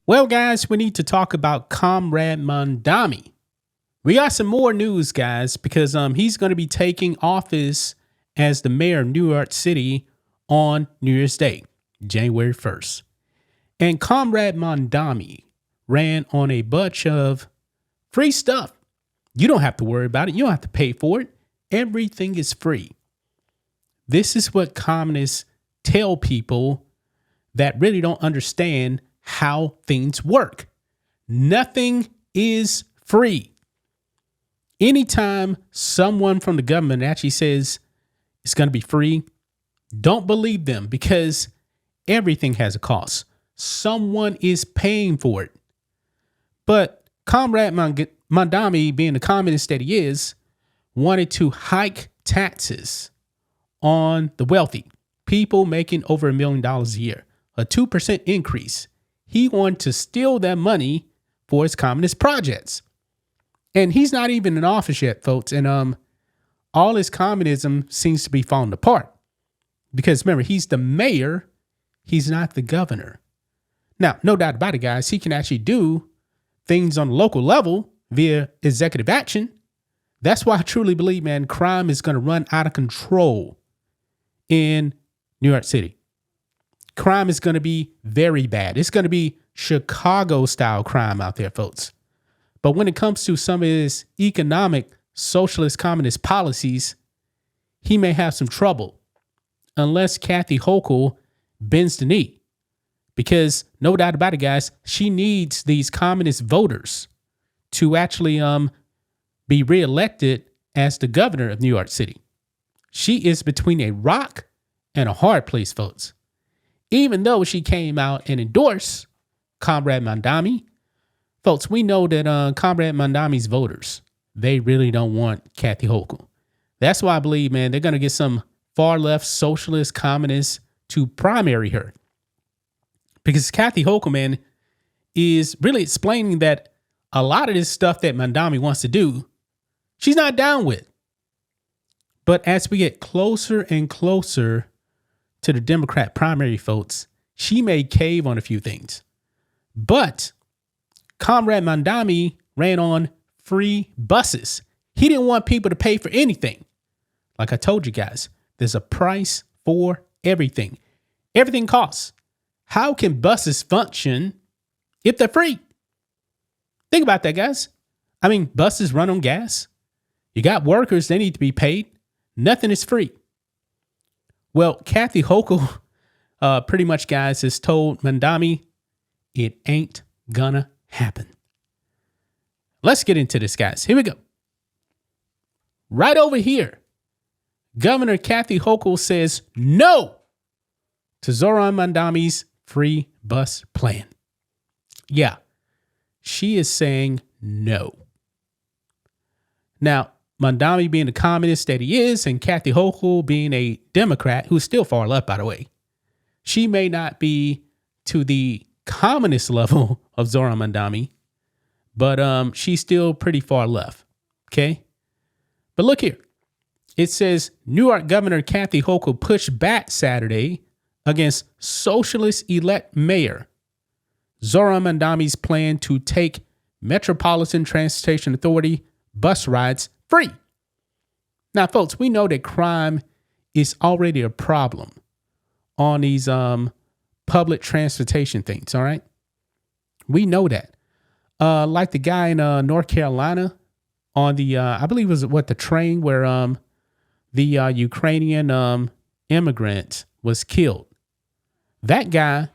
Well, guys, we need to talk about Comrade Mamdani. We got some more news, guys, because he's going to be taking office as the mayor of New York City on New Year's Day, January 1st. And Comrade Mamdani ran on a bunch of free stuff. You don't have to worry about it. You don't have to pay for it. Everything is free. This is what communists tell people that really don't understand how things work. Nothing is free. Anytime someone from the government actually says it's going to be free, don't believe them, because everything has a cost. Someone is paying for it. But Comrade Mamdani, being the communist that he is, wanted to hike taxes on the wealthy, people making over $1 million a year, a 2% increase. He wanted to steal that money for his communist projects. And he's not even in office yet, folks. And all his communism seems to be falling apart. Because remember, he's the mayor. He's not the governor. Now, no doubt about it, guys. He can actually do things on the local level via executive action. That's why I truly believe, man, crime is going to run out of control in New York City. Crime is going to be very bad. It's going to be Chicago-style crime out there, folks. But when it comes to some of his economic, socialist, communist policies, he may have some trouble unless Kathy Hochul bends the knee. Because no doubt about it, guys, she needs these communist voters to actually be reelected as the governor of New York City. She is between a rock and a hard place, folks. Even though she came out and endorsed Comrade Mamdani, folks, we know that Comrade Mamdani's voters, they really don't want Kathy Hochul. That's why I believe, man, they're going to get some far left socialist communists to primary her. Because Kathy Hochul, man, is really explaining that a lot of this stuff that Mamdani wants to do, she's not down with. But as we get closer and closer to the Democrat primary, folks, she may cave on a few things. But Comrade Mamdani ran on free buses. He didn't want people to pay for anything. Like I told you guys, there's a price for everything. Everything costs. How can buses function if they're free? Think about that, guys. I mean, buses run on gas. You got workers, they need to be paid. Nothing is free. Well, Kathy Hochul, pretty much, guys, has told Mamdani, it ain't gonna happen. Let's get into this, guys. Here we go. Right over here, Governor Kathy Hochul says no to Zohran Mamdani's free bus plan. Yeah, she is saying no. Now, Mamdani being the communist that he is, and Kathy Hochul being a Democrat, who's still far left, by the way, she may not be to the communist level of Zohran Mamdani, but she's still pretty far left. Okay? But look here. It says New York Governor Kathy Hochul pushed back Saturday against socialist-elect mayor Zohran Mamdani's plan to take Metropolitan Transportation Authority bus rides free. Now, folks, we know that crime is already a problem on these public transportation things, all right? We know that. Like the guy in North Carolina on the, I believe it was the train where the Ukrainian immigrant was killed. That guy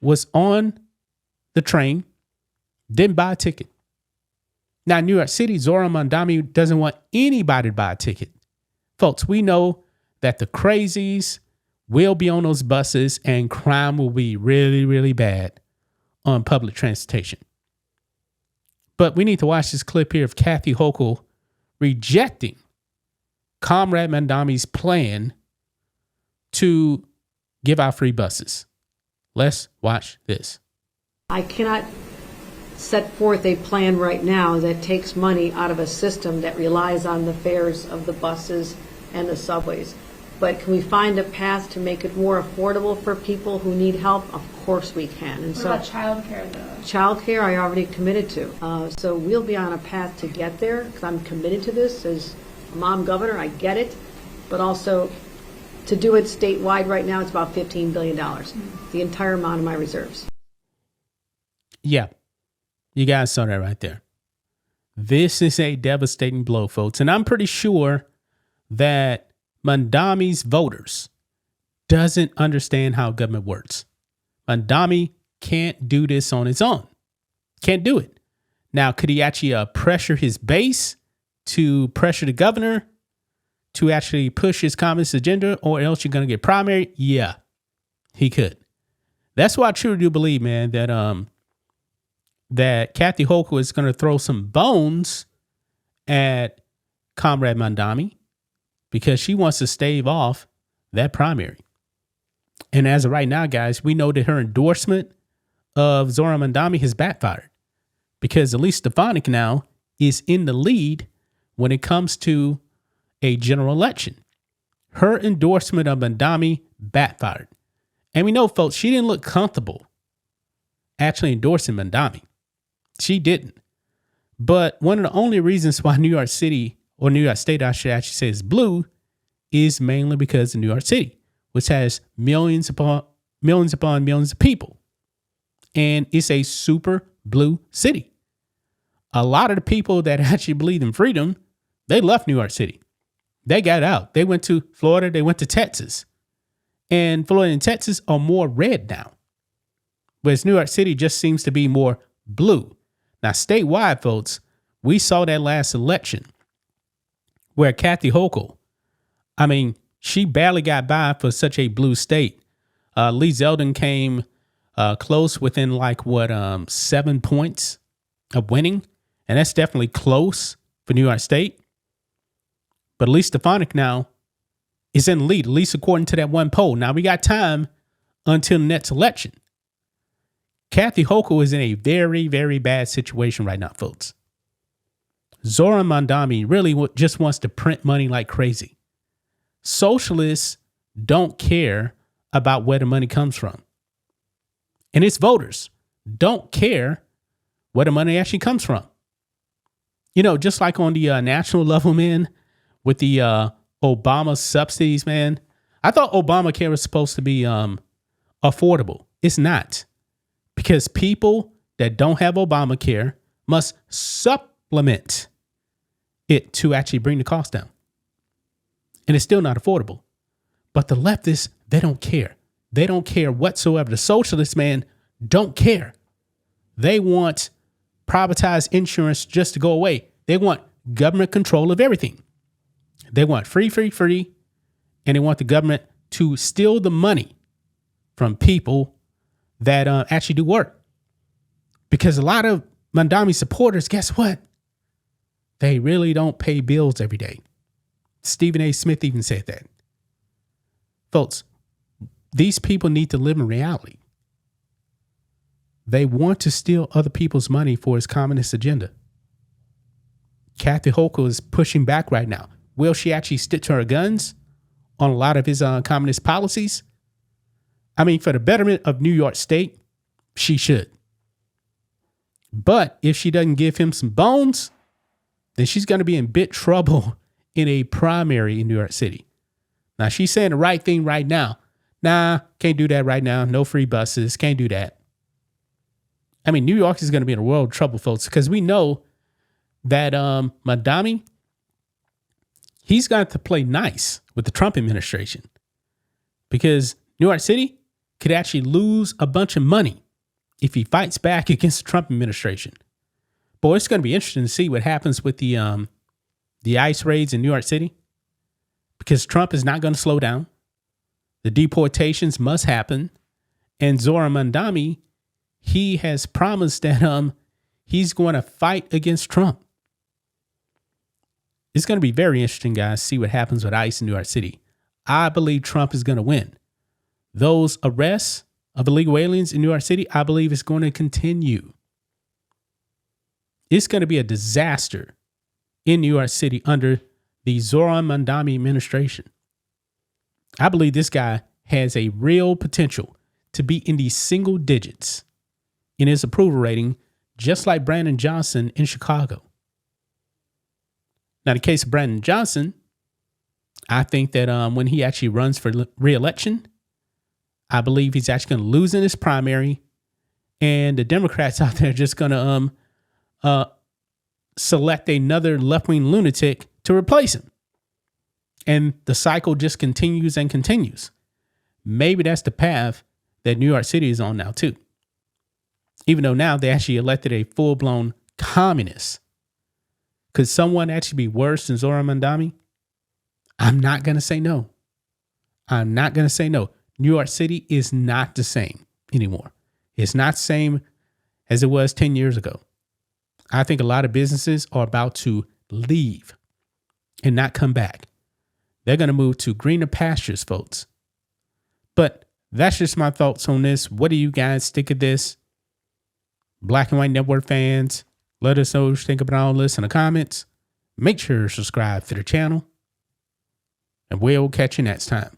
was on the train, didn't buy a ticket. Now, in New York City, Zohran Mamdani doesn't want anybody to buy a ticket. Folks, we know that the crazies will be on those buses and crime will be really, really bad on public transportation. But we need to watch this clip here of Kathy Hochul rejecting Comrade Mamdani's plan to give out free buses. Let's watch this. I cannot set forth a plan right now that takes money out of a system that relies on the fares of the buses and the subways. But can we find a path to make it more affordable for people who need help? Of course we can. And What about childcare, though? Childcare, I already committed to. So we'll be on a path to get there, because I'm committed to this as a mom governor. I get it. But also, to do it statewide right now, it's about $15 billion, the entire amount of my reserves. Yeah, you guys saw that right there. This is a devastating blow, folks. And I'm pretty sure that Mamdani's voters doesn't understand how government works. Mamdani can't do this on his own. Can't do it. Now, could he actually pressure his base to pressure the governor to actually push his communist agenda, or else you're going to get primary? Yeah, he could. That's why I truly do believe, man, that Kathy Hochul is going to throw some bones at Comrade Mamdani because she wants to stave off that primary. And as of right now, guys, we know that her endorsement of Zora Mamdani has backfired because Elise Stefanik now is in the lead when it comes to a general election. Her endorsement of Mamdani backfired. And we know, folks, she didn't look comfortable actually endorsing Mamdani. She didn't. But one of the only reasons why New York City, or New York State, I should actually say, is blue is mainly because of New York City, which has millions upon millions of people. And it's a super blue city. A lot of the people that actually believe in freedom, they left New York City. They got out. They went to Florida. They went to Texas. And Florida and Texas are more red now. Whereas New York City just seems to be more blue. Now, statewide, folks, we saw that last election where Kathy Hochul, I mean, she barely got by for such a blue state. Lee Zeldin came close within 7 points of winning. And that's definitely close for New York State. But Elise Stefanik now is in the lead, at least according to that one poll. Now, we got time until the next election. Kathy Hochul is in a very, very bad situation right now, folks. Zora Mamdani really just wants to print money like crazy. Socialists don't care about where the money comes from. And its voters don't care where the money actually comes from. You know, just like on the national level, man, with the Obama subsidies, man. I thought Obamacare was supposed to be affordable. It's not. Because people that don't have Obamacare must supplement it to actually bring the cost down. And it's still not affordable. But the leftists, they don't care. They don't care whatsoever. The socialists, man, don't care. They want privatized insurance just to go away. They want government control of everything. They want free. And they want the government to steal the money from people that actually do work. Because a lot of Mamdani supporters, guess what? They really don't pay bills every day. Stephen A. Smith even said that. Folks, these people need to live in reality. They want to steal other people's money for his communist agenda. Kathy Hochul is pushing back right now. Will she actually stick to her guns on a lot of his communist policies? I mean, for the betterment of New York State, she should. But if she doesn't give him some bones, then she's going to be in big trouble in a primary in New York City. Now, she's saying the right thing right now. Nah, can't do that right now. No free buses. Can't do that. I mean, New York is going to be in a world of trouble, folks, because we know that Mamdani, he's got to play nice with the Trump administration because New York City could actually lose a bunch of money if he fights back against the Trump administration. Boy, it's going to be interesting to see what happens with the ICE raids in New York City because Trump is not going to slow down. The deportations must happen. And Zora Mamdani, he has promised that he's going to fight against Trump. It's going to be very interesting, guys, see what happens with ICE in New York City. I believe Trump is going to win. Those arrests of illegal aliens in New York City, I believe is going to continue. It's going to be a disaster in New York City under the Zora Mamdani administration. I believe this guy has a real potential to be in the single digits in his approval rating, just like Brandon Johnson in Chicago. Now, in the case of Brandon Johnson, I think that when he actually runs for re-election, I believe he's actually going to lose in his primary, and the Democrats out there are just going to select another left-wing lunatic to replace him. And the cycle just continues and continues. Maybe that's the path that New York City is on now, too. Even though now they actually elected a full-blown communist. Could someone actually be worse than Zohran Mamdani? I'm not going to say no. I'm not going to say no. New York City is not the same anymore. It's not the same as it was 10 years ago. I think a lot of businesses are about to leave and not come back. They're going to move to greener pastures, folks. But that's just my thoughts on this. What do you guys think of this? Black and White Network fans, let us know what you think about all this in the comments. Make sure to subscribe to the channel. And we'll catch you next time.